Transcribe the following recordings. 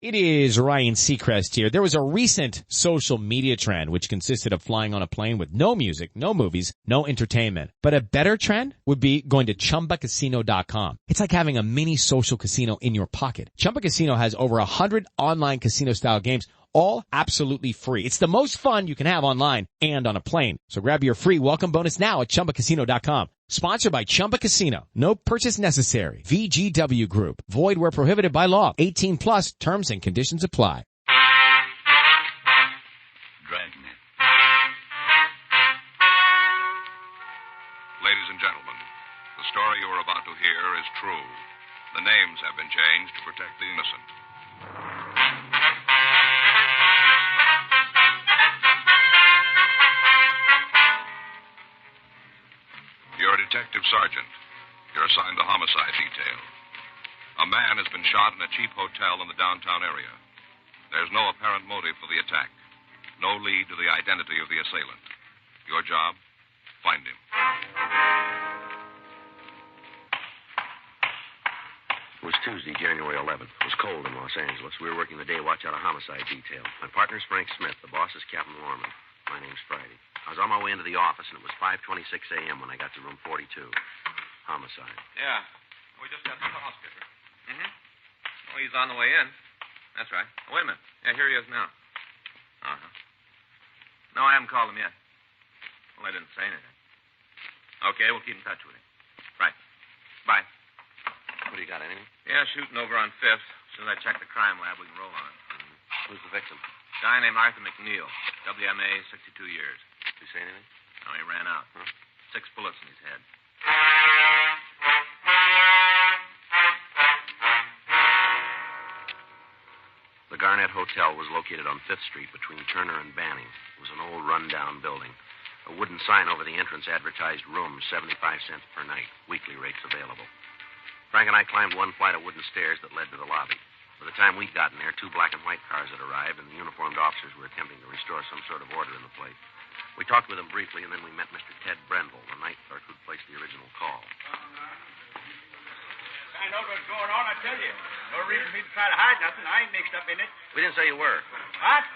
It is Ryan Seacrest here. There was a recent social media trend which consisted of flying on a plane with no music, no movies, no entertainment. But a better trend would be going to ChumbaCasino.com. It's like having a mini social casino in your pocket. Chumba Casino has over 100 online casino-style games, all absolutely free. It's the most fun you can have online and on a plane. So grab your free welcome bonus now at ChumbaCasino.com. Sponsored by Chumba Casino. No purchase necessary. VGW Group. Void where prohibited by law. 18 plus. Terms and conditions apply. Dragnet. Ladies and gentlemen, the story you are about to hear is true. The names have been changed to protect the innocent. You're a detective sergeant. You're assigned to homicide detail. A man has been shot in a cheap hotel in the downtown area. There's no apparent motive for the attack. No lead to the identity of the assailant. Your job? Find him. It was Tuesday, January 11th. It was cold in Los Angeles. We were working the day watch out of homicide detail. My partner's Frank Smith. The boss is Captain Lorman. My name's Friday. I was on my way into the office, and it was 5:26 a.m. when I got to room 42. Homicide. Yeah. We just got the call, Skipper. Mm-hmm. Oh, he's on the way in. That's right. Oh, wait a minute. Yeah, here he is now. Uh-huh. No, I haven't called him yet. Well, I didn't say anything. Okay, we'll keep in touch with him. Right. Bye. What do you got, anything? Yeah, shooting over on 5th. As soon as I check the crime lab, we can roll on it. Who's the victim? Guy named Arthur McNeil. WMA, 62 years. Did he say anything? No, he ran out. Huh? 6 bullets in his head. The Dragnet Hotel was located on 5th Street between Turner and Banning. It was an old, run-down building. A wooden sign over the entrance advertised rooms, 75 cents per night. Weekly rates available. Frank and I climbed one flight of wooden stairs that led to the lobby. By the time we'd gotten there, 2 black and white cars had arrived, and the uniformed officers were attempting to restore some sort of order in the place. We talked with them briefly, and then we met Mr. Ted Brendel, the night clerk who'd placed the original call. I know what's going on, I tell you. No reason for me to try to hide nothing. I ain't mixed up in it. We didn't say you were. What?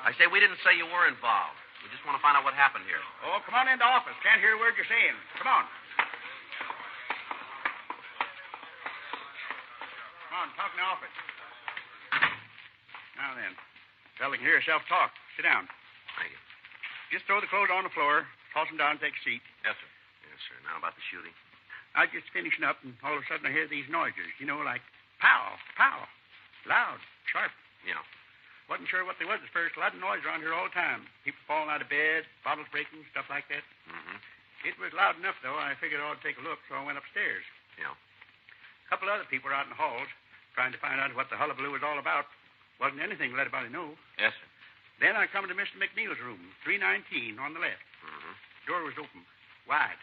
I say we didn't say you were involved. We just want to find out what happened here. Oh, come on into the office. Can't hear a word you're saying. Come on. Come on, talk in the office. Now then, fella can hear yourself talk. Sit down. Thank you. Just throw the clothes on the floor, toss them down, and take a seat. Yes, sir. Yes, sir. Now about the shooting. I was just finishing up, and all of a sudden I hear these noises, you know, like pow, pow. Loud, sharp. Yeah. Wasn't sure what they was at first. A lot of noise around here all the time. People falling out of bed, bottles breaking, stuff like that. Mm-hmm. It was loud enough, though. I figured I ought to take a look, so I went upstairs. Yeah. A couple other people were out in the halls trying to find out what the hullabaloo was all about. Wasn't anything to let anybody know. Yes, sir. Then I come to Mr. McNeil's room, 319 on the left. Mm-hmm. Door was open, wide.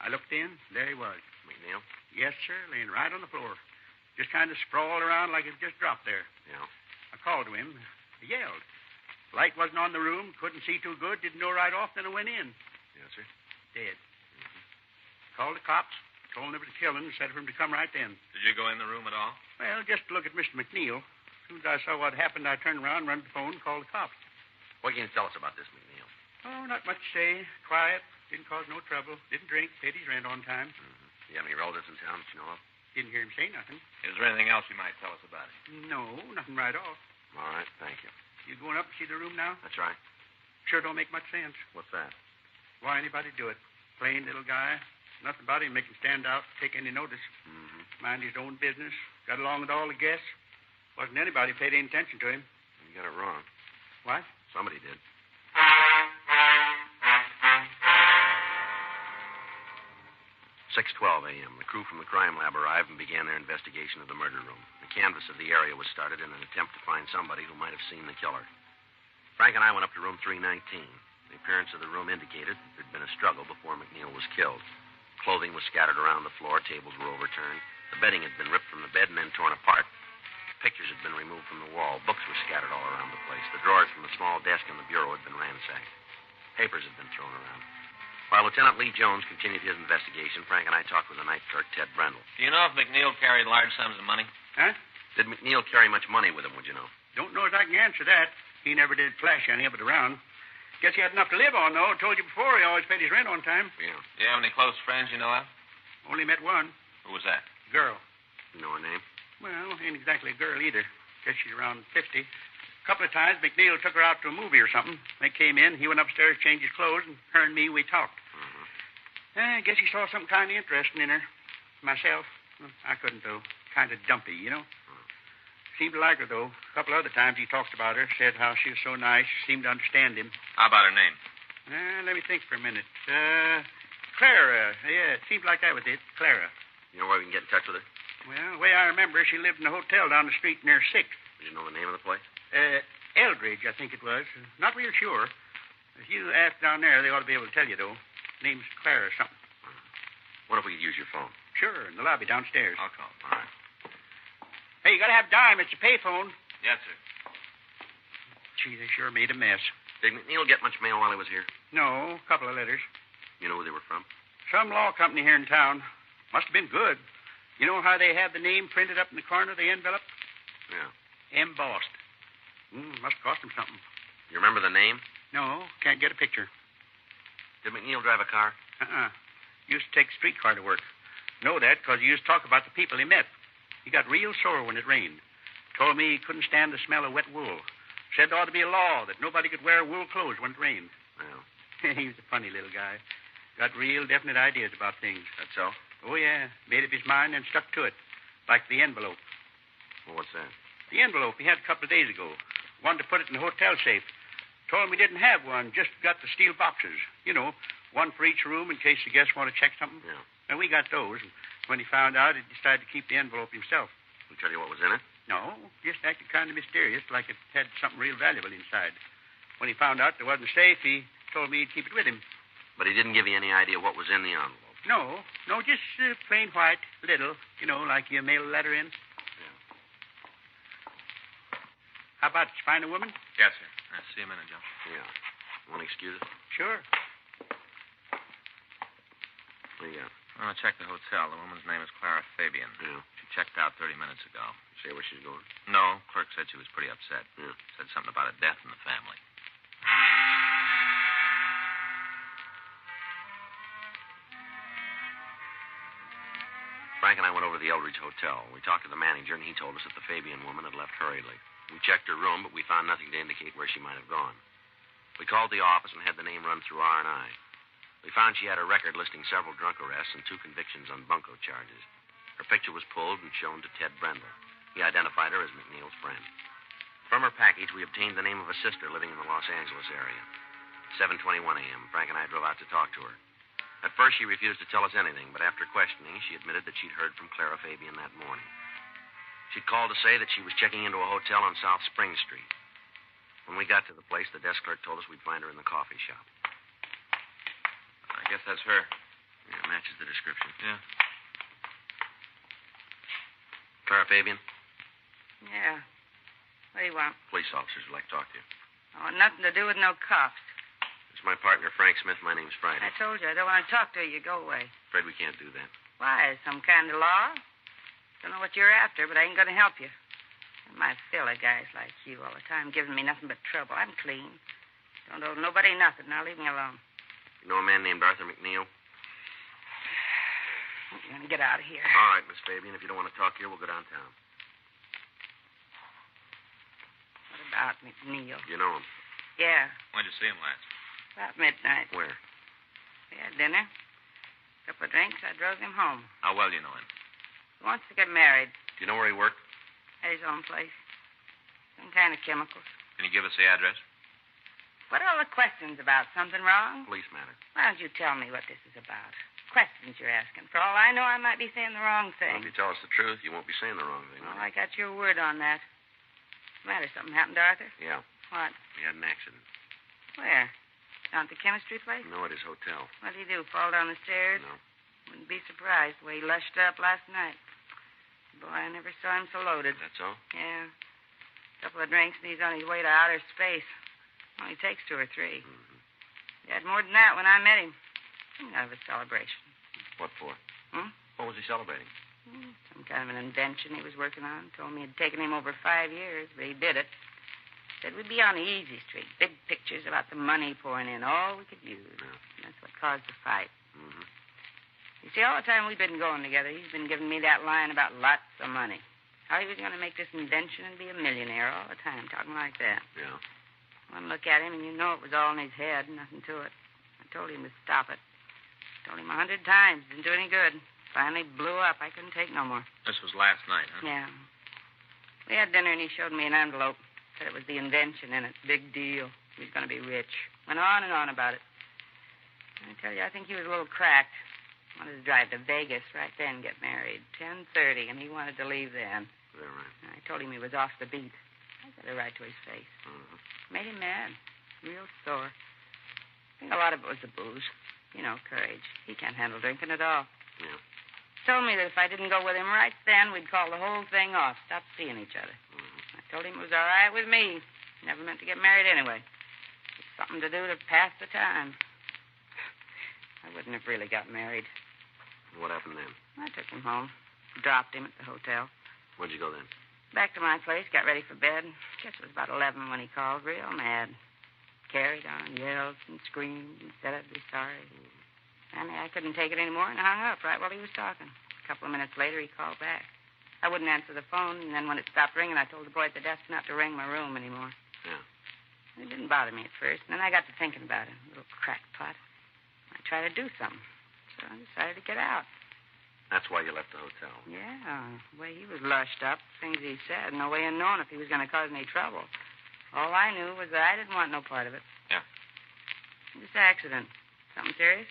I looked in. There he was. McNeil? Yes, sir, laying right on the floor. Just kind of sprawled around like it just dropped there. Yeah. I called to him. He yelled. Light wasn't on the room. Couldn't see too good. Didn't know right off. Then I went in. Yes, sir. Dead. Mm-hmm. Called the cops. Told them it was a killing. Said for him to come right then. Did you go in the room at all? Well, just to look at Mr. McNeil. As soon as I saw what happened, I turned around, run to the phone, called the cops. What can you tell us about this McNeil? Oh, not much to say. Quiet. Didn't cause no trouble. Didn't drink. Paid his rent on time. Mm-hmm. Do you have any relatives in town that you know of? Didn't hear him say nothing. Is there anything else you might tell us about it? No, nothing right off. All right, thank you. You going up to see the room now? That's right. Sure don't make much sense. What's that? Why anybody do it? Plain little guy. Nothing about him make him stand out, take any notice. Mm-hmm. Mind his own business. Got along with all the guests. Wasn't anybody paid any attention to him. You got it wrong. What? Somebody did. 6:12 a.m. The crew from the crime lab arrived and began their investigation of the murder room. The canvass of the area was started in an attempt to find somebody who might have seen the killer. Frank and I went up to room 319. The appearance of the room indicated there'd been a struggle before McNeil was killed. Clothing was scattered around the floor. Tables were overturned. The bedding had been ripped from the bed and then torn apart. Pictures had been removed from the wall. Books were scattered all around the place. The drawers from the small desk in the bureau had been ransacked. Papers had been thrown around. While Lieutenant Lee Jones continued his investigation, Frank and I talked with the night clerk, Ted Brendel. Do you know if McNeil carried large sums of money? Huh? Did McNeil carry much money with him, would you know? Don't know as I can answer that. He never did flash any of it around. Guess he had enough to live on, though. Told you before, he always paid his rent on time. Yeah. Do you have any close friends you know of? Only met one. Who was that? Girl. You know her name? Well, ain't exactly a girl either. Guess she's around 50. A couple of times, McNeil took her out to a movie or something. They came in. He went upstairs, changed his clothes, and her and me, we talked. I guess he saw something kind of interesting in her. Myself, I couldn't, though. Kind of dumpy, you know. Seemed to like her, though. A couple other times he talked about her, said how she was so nice, seemed to understand him. How about her name? Let me think for a minute. Clara. Yeah, it seemed like that was it. Clara. You know where we can get in touch with her? Well, the way I remember, she lived in a hotel down the street near 6th. Did you know the name of the place? Eldridge, I think it was. Not real sure. If you ask down there, they ought to be able to tell you, though. Name's Clara or something. What if we could use your phone? Sure, in the lobby downstairs. I'll call. All right. Hey, you gotta have dime. It's a payphone. Yes, sir. Gee, they sure made a mess. Did McNeil get much mail while he was here? No, a couple of letters. You know who they were from? Some law company here in town. Must have been good. You know how they have the name printed up in the corner of the envelope? Yeah. Embossed. Must cost them something. You remember the name? No, can't get a picture. Did McNeil drive a car? Used to take a streetcar to work. Know that because he used to talk about the people he met. He got real sore when it rained. Told me he couldn't stand the smell of wet wool. Said there ought to be a law that nobody could wear wool clothes when it rained. Well. He was a funny little guy. Got real definite ideas about things. That's so? Oh, yeah. Made up his mind and stuck to it. Like the envelope. Well, what's that? The envelope he had a couple of days ago. Wanted to put it in the hotel safe. Told him he didn't have one, just got the steel boxes. You know, one for each room in case the guests want to check something. Yeah. And we got those. And when he found out, he decided to keep the envelope himself. He tell you what was in it? No, just acted kind of mysterious, like it had something real valuable inside. When he found out there wasn't safe, he told me he'd keep it with him. But he didn't give you any idea what was in the envelope? No, just plain white, little, you know, like you mail a letter in. Yeah. How about it? You find a woman? Yes, sir. I'll see you in a minute, Joe. Yeah. Want to excuse it? Sure. What do you got? I want to check the hotel. The woman's name is Clara Fabian. Yeah. She checked out 30 minutes ago. Say where she's going? No, clerk said she was pretty upset. Yeah. Said something about a death in the family. Frank and I went over to the Eldridge Hotel. We talked to the manager, and he told us that the Fabian woman had left hurriedly. We checked her room, but we found nothing to indicate where she might have gone. We called the office and had the name run through R&I. We found she had a record listing several drunk arrests and 2 convictions on bunco charges. Her picture was pulled and shown to Ted Brendel. He identified her as McNeil's friend. From her package, we obtained the name of a sister living in the Los Angeles area. 7:21 a.m., Frank and I drove out to talk to her. At first, she refused to tell us anything, but after questioning, she admitted that she'd heard from Clara Fabian that morning. She'd called to say that she was checking into a hotel on South Spring Street. When we got to the place, the desk clerk told us we'd find her in the coffee shop. I guess that's her. Yeah, it matches the description. Yeah. Clara Fabian? Yeah. What do you want? Police officers would like to talk to you. Oh, nothing to do with no cops. It's my partner, Frank Smith. My name's Friday. I told you I don't want to talk to you. Go away. Afraid we can't do that. Why? Some kind of law? Don't know what you're after, but I ain't going to help you. My fill of guys like you all the time giving me nothing but trouble. I'm clean. Don't owe nobody nothing. Now leave me alone. You know a man named Arthur McNeil? You're going to get out of here. All right, Miss Fabian. If you don't want to talk here, we'll go downtown. What about McNeil? You know him? Yeah, When'd you see him last? about midnight. Where? We had dinner. A couple of drinks. I drove him home. How well do you know him? He wants to get married. Do you know where he worked? At his own place. Some kind of chemicals. Can you give us the address? What are all the questions about? Something wrong? Police matter. Why don't you tell me what this is about? Questions you're asking. For all I know, I might be saying the wrong Well, thing. if you tell us the truth, you won't be saying the wrong thing. Well, will I got your word on that. What's the matter? Something happened to Arthur? you? Yeah. What? He had an accident. Where? Down at the chemistry place? No, at his hotel. What'd he do? Fall down the stairs? No. Wouldn't be surprised the way he lushed up last night. Boy, I never saw him so loaded. That's all? Yeah. A couple of drinks and he's on his way to outer space. Only takes 2 or 3. Mm-hmm. He had more than that when I met him. Some kind of a celebration. What for? Hmm? What was he celebrating? Some kind of an invention he was working on. Told me it'd taken him over 5 years, but he did it. Said we'd be on the easy street. Big pictures about the money pouring in, all we could use. Yeah. And that's what caused the fight. Mm-hmm. You see, all the time we've been going together, he's been giving me that line about lots of money. How he was going to make this invention and be a millionaire all the time, talking like that. Yeah. One look at him, and you know it was all in his head, nothing to it. I told him to stop it. Told him 100 times. Didn't do any good. Finally blew up. I couldn't take no more. This was last night, huh? Yeah. We had dinner, and he showed me an envelope. Said it was the invention in it. Big deal. He was going to be rich. Went on and on about it. I tell you, I think he was a little cracked. Wanted to drive to Vegas right then, get married. 10:30, and he wanted to leave then. Yeah, right. I told him he was off the beat. I said it right to his face. Mm-hmm. Made him mad. Real sore. I think a lot of it was the booze. You know, courage. He can't handle drinking at all. Yeah. Told me that if I didn't go with him right then, we'd call the whole thing off. Stop seeing each other. Mm-hmm. I told him it was all right with me. Never meant to get married anyway. It's something to do to pass the time. I wouldn't have really got married. What happened then? I took him home. Dropped him at the hotel. Where'd you go then? Back to my place, got ready for bed. Guess it was about 11 when he called, real mad. Carried on, yelled and screamed and said I'd be sorry. Finally, I couldn't take it anymore and hung up right while he was talking. A couple of minutes later, he called back. I wouldn't answer the phone, and then when it stopped ringing, I told the boy at the desk not to ring my room anymore. Yeah. It didn't bother me at first, and then I got to thinking about it. A little crackpot. I tried to do something, so I decided to get out. That's why you left the hotel. Yeah, the way he was lushed up, things he said, no way of knowing if he was going to cause any trouble. All I knew was that I didn't want no part of it. Yeah. This accident. Something serious?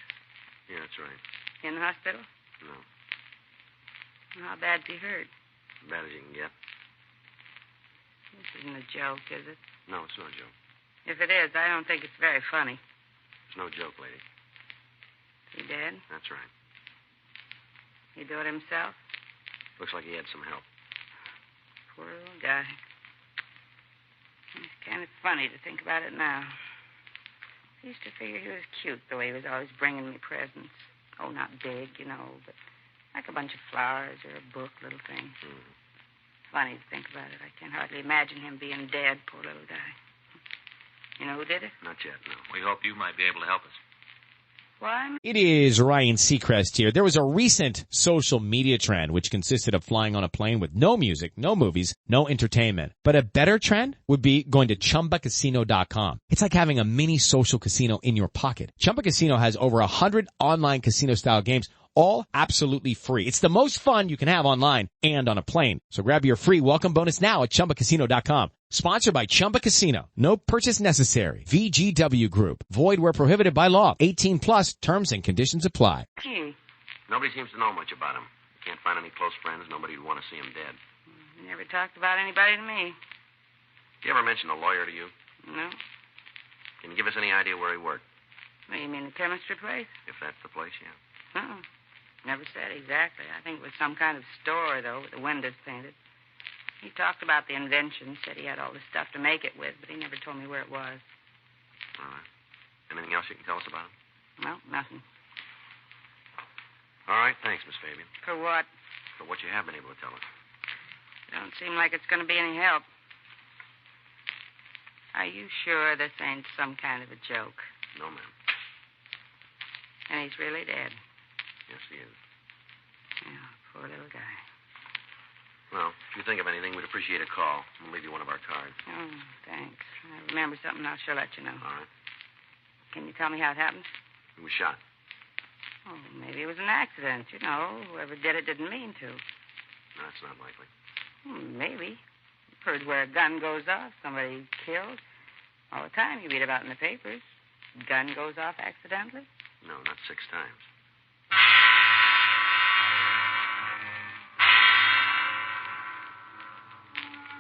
Yeah, that's right. In the hospital? No. How bad's he hurt? As bad as you can get. This isn't a joke, is it? No, it's no joke. If it is, I don't think it's very funny. It's no joke, lady. He dead? That's right. He do it himself? Looks like he had some help. Poor little guy. It's kind of funny to think about it now. I used to figure he was cute, the way he was always bringing me presents. Oh, not big, you know, but like a bunch of flowers or a book, little things. Mm-hmm. Funny to think about it. I can hardly imagine him being dead, poor little guy. You know who did it? Not yet, no. We hope you might be able to help us. Why? It is Ryan Seacrest here. There was a recent social media trend which consisted of flying on a plane with no music, no movies, no entertainment. But a better trend would be going to ChumbaCasino.com. It's like having a mini social casino in your pocket. Chumba Casino has over 100 online casino-style games, all absolutely free. It's the most fun you can have online and on a plane. So grab your free welcome bonus now at ChumbaCasino.com. Sponsored by Chumba Casino. No purchase necessary. VGW Group. Void where prohibited by law. 18 plus terms and conditions apply. Gee, Nobody seems to know much about him. Can't find any close friends. Nobody would want to see him dead. he never talked about anybody to me. Did you ever mention a lawyer to you? No. Can you give us any idea where he worked? What, you mean the chemistry place? If that's the place, yeah. Uh-uh. Never said exactly. I think it was some kind of store, though, with the windows painted. He talked about the invention, said he had all the stuff to make it with, but he never told me where it was. All right. Anything else you can tell us about him? Well, nothing. All right, thanks, Miss Fabian. For what? For what you have been able to tell us. Don't seem like it's going to be any help. Are you sure this ain't some kind of a joke? No, ma'am. And he's really dead? Yes, he is. Yeah, poor little guy. Well, if you think of anything, we'd appreciate a call. We'll leave you one of our cards. Oh, thanks. I remember something, I'll sure let you know. All right. Can you tell me how it happened? He was shot. Oh, maybe it was an accident. You know, whoever did it didn't mean to. No, that's not likely. Maybe. You've heard where a gun goes off, somebody killed. All the time you read about in the papers. Gun goes off accidentally. No, not 6 times.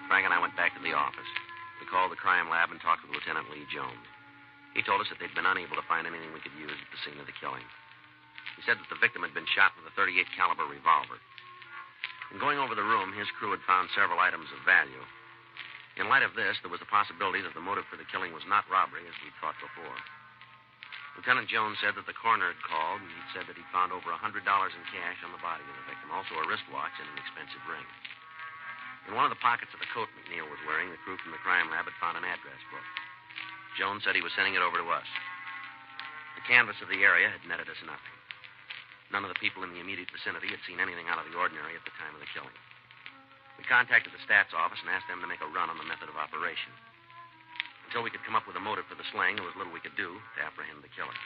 Frank and I went back to the office. We called the crime lab and talked with Lieutenant Lee Jones. He told us that they'd been unable to find anything we could use at the scene of the killing. He said that the victim had been shot with a .38 caliber revolver. In going over the room, his crew had found several items of value. In light of this, there was the possibility that the motive for the killing was not robbery, as we'd thought before. Lieutenant Jones said that the coroner had called, and he'd said that he'd found over $100 in cash on the body of the victim, also a wristwatch and an expensive ring. In one of the pockets of the coat McNeil was wearing, the crew from the crime lab had found an address book. Jones said he was sending it over to us. The canvass of the area had netted us nothing. None of the people in the immediate vicinity had seen anything out of the ordinary at the time of the killing. We contacted the stats office and asked them to make a run on the method of operation. Until we could come up with a motive for the slaying, there was little we could do to apprehend the killer.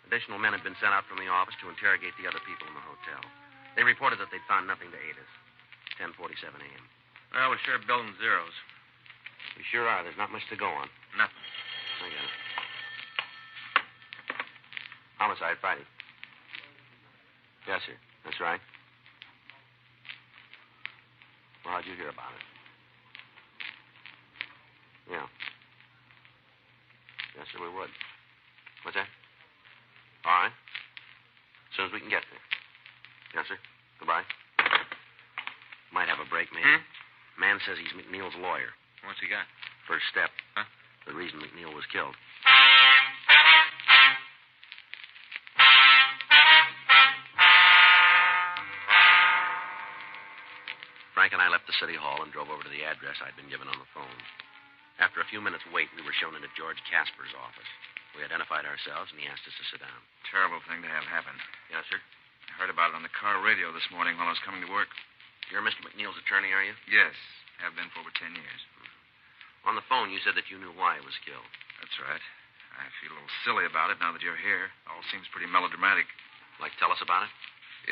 Additional men had been sent out from the office to interrogate the other people in the hotel. They reported that they'd found nothing to aid us. 10:47 a.m. Well, we're sure building zeros. We sure are. There's not much to go on. Nothing. I got it. Homicide Friday. Yes, sir. That's right. Well, how'd you hear about it? Yeah. Yes, sir, we would. What's that? All right. As soon as we can get there. Yes, sir. Goodbye. Might have a break, maybe. Man says he's McNeil's lawyer. What's he got? First step. Huh? The reason McNeil was killed. Frank and I left the city hall and drove over to the address I'd been given on the phone. After a few minutes' wait, we were shown into George Casper's office. We identified ourselves, and he asked us to sit down. Terrible thing to have happen. Yes, sir? I heard about it on the car radio this morning while I was coming to work. You're Mr. McNeil's attorney, are you? Yes. Have been for over 10 years. On the phone, you said that you knew why he was killed. That's right. I feel a little silly about it now that you're here. It all seems pretty melodramatic. Like, tell us about it?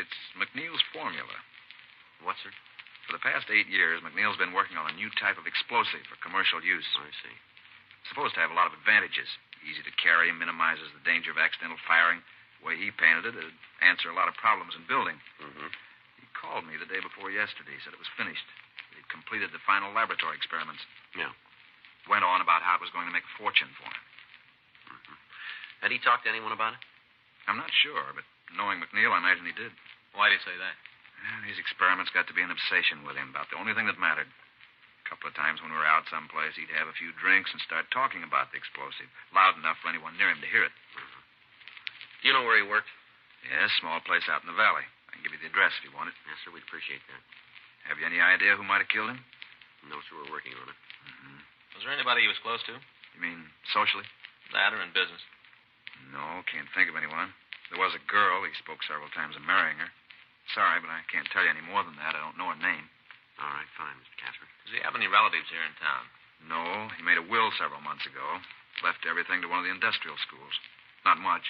It's McNeil's formula. What, sir? For the past 8 years, McNeil's been working on a new type of explosive for commercial use. I see. It's supposed to have a lot of advantages. Easy to carry, minimizes the danger of accidental firing. The way he painted it, it'd answer a lot of problems in building. Mm-hmm. He called me the day before yesterday. He said it was finished. He'd completed the final laboratory experiments. Yeah. Went on about how it was going to make a fortune for him. Mm-hmm. Had he talked to anyone about it? I'm not sure, but knowing McNeil, I imagine he did. Why'd he say that? Well, these experiments got to be an obsession with him, about the only thing that mattered. A couple of times when we were out someplace, he'd have a few drinks and start talking about the explosive, loud enough for anyone near him to hear it. Mm-hmm. Do you know where he worked? Yes, small place out in the valley. I can give you the address if you want it. Yes, sir, we'd appreciate that. Have you any idea who might have killed him? No, sir, we're working on it. Mm-hmm. Was there anybody he was close to? You mean socially? That or in business? No, can't think of anyone. There was a girl. He spoke several times of marrying her. Sorry, but I can't tell you any more than that. I don't know her name. All right, fine, Mr. Casper. Does he have any relatives here in town? No, he made a will several months ago. Left everything to one of the industrial schools. Not much.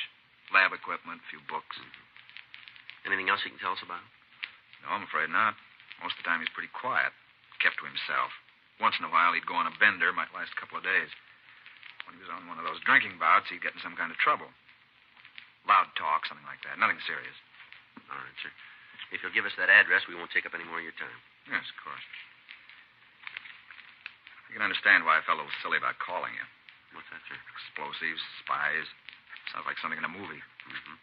Lab equipment, a few books. Mm-hmm. Anything else you can tell us about him? No, I'm afraid not. Most of the time he's pretty quiet. Kept to himself. Once in a while he'd go on a bender. Might last a couple of days. When he was on one of those drinking bouts, he'd get in some kind of trouble. Loud talk, something like that. Nothing serious. All right, sir. If you'll give us that address, we won't take up any more of your time. Yes, of course. I can understand why a fellow was silly about calling you. What's that, sir? Explosives, spies. Sounds like something in a movie. Mm-hmm.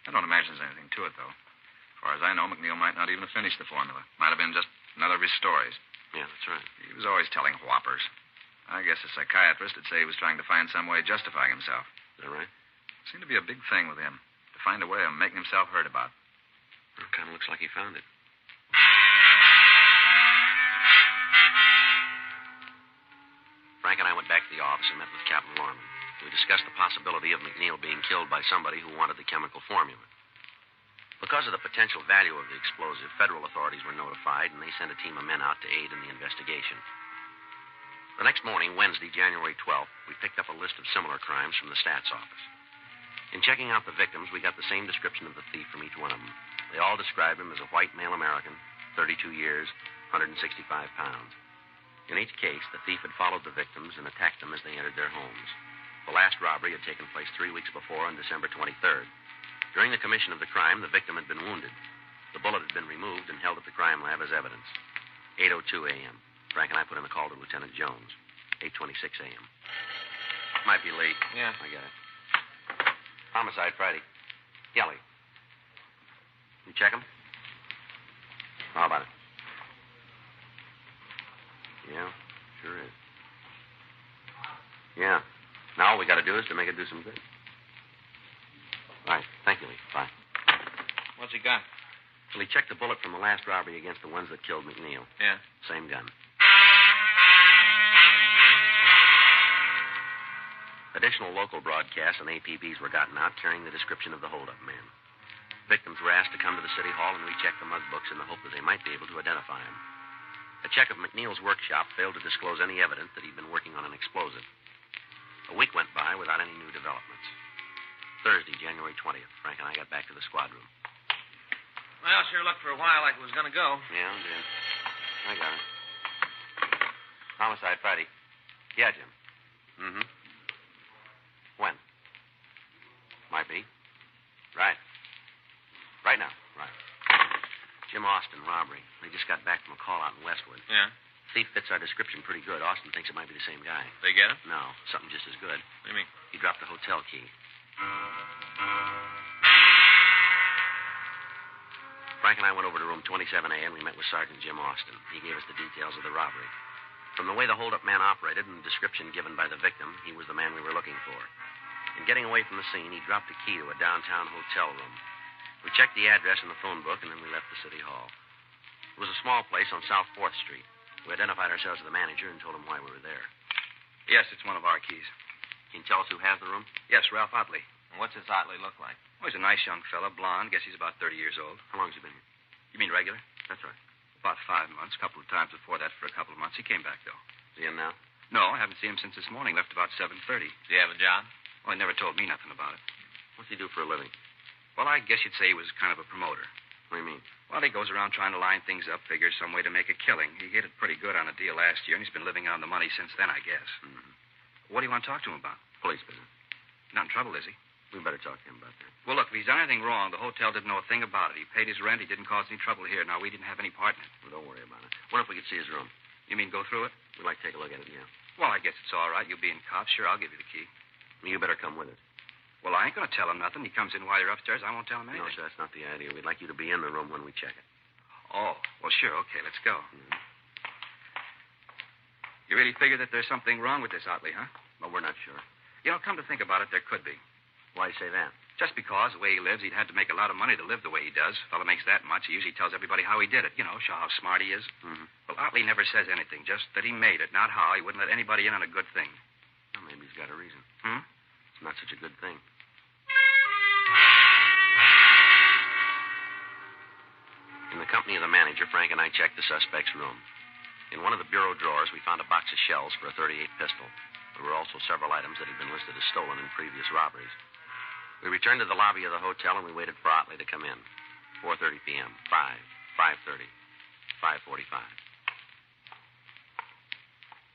I don't imagine there's anything to it, though. As far as I know, McNeil might not even have finished the formula. Might have been just another of his stories. Yeah, that's right. He was always telling whoppers. I guess a psychiatrist would say he was trying to find some way of justifying himself. Is that right? Seemed to be a big thing with him. To find a way of making himself heard about. Well, it kind of looks like he found it. Frank and I went back to the office and met with Captain Lorman. We discussed the possibility of McNeil being killed by somebody who wanted the chemical formula. Because of the potential value of the explosive, federal authorities were notified, and they sent a team of men out to aid in the investigation. The next morning, Wednesday, January 12th, we picked up a list of similar crimes from the stats office. In checking out the victims, we got the same description of the thief from each one of them. They all described him as a white male American, 32 years, 165 pounds. In each case, the thief had followed the victims and attacked them as they entered their homes. The last robbery had taken place 3 weeks before on December 23rd. During the commission of the crime, the victim had been wounded. The bullet had been removed and held at the crime lab as evidence. 8:02 a.m. Frank and I put in a call to Lieutenant Jones. 8:26 a.m. Might be late. Yeah. I get it. Homicide Friday. Kelly. You check him? How about it? Yeah, sure is. Yeah. Now all we got to do is to make it do some good. Right. Thank you, Lee. Bye. What's he got? Well, he checked the bullet from the last robbery against the ones that killed McNeil. Yeah. Same gun. Additional local broadcasts and APBs were gotten out carrying the description of the holdup man. Victims were asked to come to the city hall and recheck the mug books in the hope that they might be able to identify him. A check of McNeil's workshop failed to disclose any evidence that he'd been working on an explosive. A week went by without any new developments. Thursday, January 20th, Frank and I got back to the squad room. Well, sure looked for a while like it was going to go. Yeah, it did. I got it. Homicide Friday. Yeah, Jim. Mm-hmm. When? Might be. Right. Right now. Right. Jim Austin, robbery. They just got back from a call out in Westwood. Yeah? Thief fits our description pretty good. Austin thinks it might be the same guy. They get him? No, something just as good. What do you mean? He dropped the hotel key. Frank and I went over to room 27A and we met with Sergeant Jim Austin. He gave us the details of the robbery. From the way the holdup man operated and the description given by the victim, he was the man we were looking for. In getting away from the scene, he dropped a key to a downtown hotel room. We checked the address in the phone book, and then we left the city hall. It was a small place on South 4th Street. We identified ourselves to the manager and told him why we were there. Yes, it's one of our keys. Can you tell us who has the room? Yes, Ralph Otley. And what's this Otley look like? Oh, he's a nice young fella, blonde. Guess he's about 30 years old. How long has he been here? You mean regular? That's right. About 5 months. A couple of times before that for a couple of months. He came back, though. Is he in now? No, I haven't seen him since this morning. Left about 7:30. Does he have a job? Well, he never told me nothing about it. What's he do for a living? Well, I guess you'd say he was kind of a promoter. What do you mean? Well, he goes around trying to line things up, figures some way to make a killing. He hit it pretty good on a deal last year, and he's been living on the money since then, I guess. Mm-hmm. What do you want to talk to him about? Police business. Not in trouble, is he? We better talk to him about that. Well, look, if he's done anything wrong, the hotel didn't know a thing about it. He paid his rent. He didn't cause any trouble here. Now, we didn't have any part in it. Well, don't worry about it. What if we could see his room? You mean go through it? We'd like to take a look at it, yeah. Well, I guess it's all right. You'll be in cops. Sure, I'll give you the key. You better come with us. Well, I ain't going to tell him nothing. He comes in while you're upstairs. I won't tell him anything. No, sir, that's not the idea. We'd like you to be in the room when we check it. Oh, well, sure. Okay, let's go. Mm-hmm. You really figure that there's something wrong with this Otley, huh? But we're not sure. You know, come to think about it, there could be. Why do you say that? Just because the way he lives, he'd had to make a lot of money to live the way he does. Fellow makes that much. He usually tells everybody how he did it. You know, show how smart he is. Mm-hmm. Well, Otley never says anything, just that he made it, not how. He wouldn't let anybody in on a good thing. Well, maybe he's got a reason. Hmm? It's not such a good thing. In the company of the manager, Frank and I checked the suspect's room. In one of the bureau drawers, we found a box of shells for a .38 pistol. There were also several items that had been listed as stolen in previous robberies. We returned to the lobby of the hotel and we waited for Otley to come in. 4:30 p.m., 5:30, 5:45.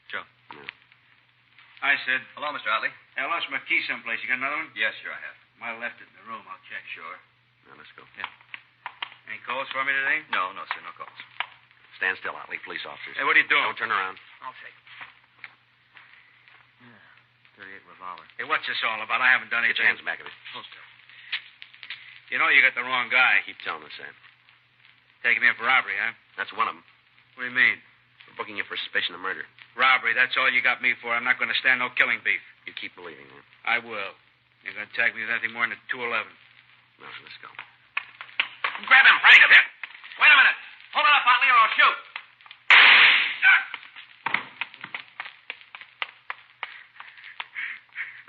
Joe. Yeah. Hi, Sid. Hello, Mr. Otley. I lost my key someplace. You got another one? Yes, sure I have. Might have left it in the room. I'll check. Sure. Now, let's go. Yeah. Any calls for me today? No, sir, no calls. Stand still, Otley. Police officers. Hey, what are you doing? Don't turn around. I'll take it. .38 revolver. Hey, what's this all about? I haven't done Get anything. your hands back of it. Hold still. You know you got the wrong guy. Keep telling us that. Taking me in for robbery, huh? That's one of them. What do you mean? We're booking you for suspicion of murder. Robbery. That's all you got me for. I'm not going to stand no killing beef. You keep believing that. I will. You're going to tag me with anything more than a 211. No, let's go. Grab him, Frank. Here. Wait a minute. Hold it up, Otley, or I'll shoot.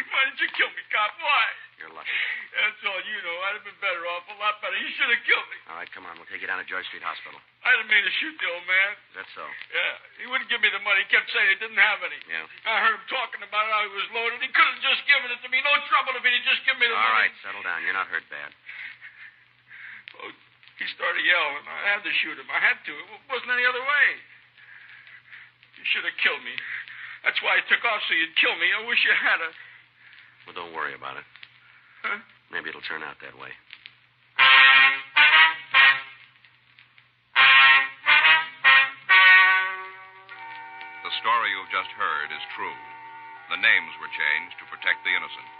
Why did you kill me, cop? Why? You're lucky. That's all you know. I'd have been better off, a lot better. You should have killed me. All right, come on. We'll take you down to George Street Hospital. I didn't mean to shoot the old man. Is that so? Yeah, he wouldn't give me the money. He kept saying he didn't have any. Yeah. I heard him talking about how he was loaded. He could have just given it to me. No trouble if he'd just given me the All money. right, settle down. You're not hurt bad. Oh, he started yelling. I had to shoot him. I had to. It wasn't any other way. You should have killed me. That's why he took off, so you'd kill me. I wish you had a... Well, don't worry about it. Huh? Maybe it'll turn out that way. The story you've just heard is true. The names were changed to protect the innocent.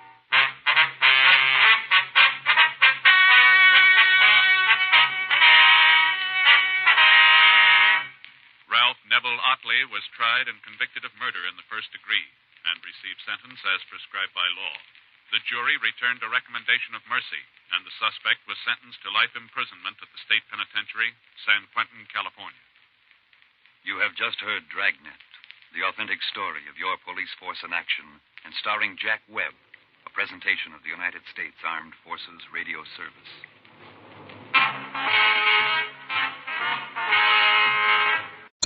Ralph Neville Otley was tried and convicted of murder in the first degree, and and received sentence as prescribed by law. The jury returned a recommendation of mercy, and the suspect was sentenced to life imprisonment at the State Penitentiary, San Quentin, California. You have just heard Dragnet, the authentic story of your police force in action, and starring Jack Webb, a presentation of the United States Armed Forces Radio Service.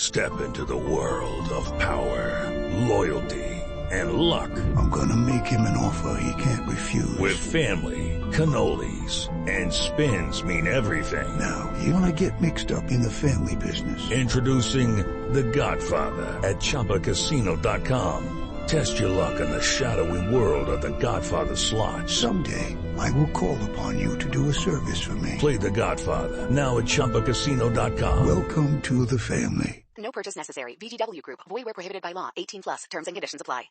Step into the world of power, loyalty, and luck. I'm gonna make him an offer he can't refuse. With family, cannolis, and spins mean everything. Now, you wanna get mixed up in the family business. Introducing The Godfather at ChumbaCasino.com. Test your luck in the shadowy world of The Godfather slot. Someday, I will call upon you to do a service for me. Play The Godfather now at ChumbaCasino.com. Welcome to the family. No purchase necessary. VGW Group. Void where prohibited by law. 18+. Terms and conditions apply.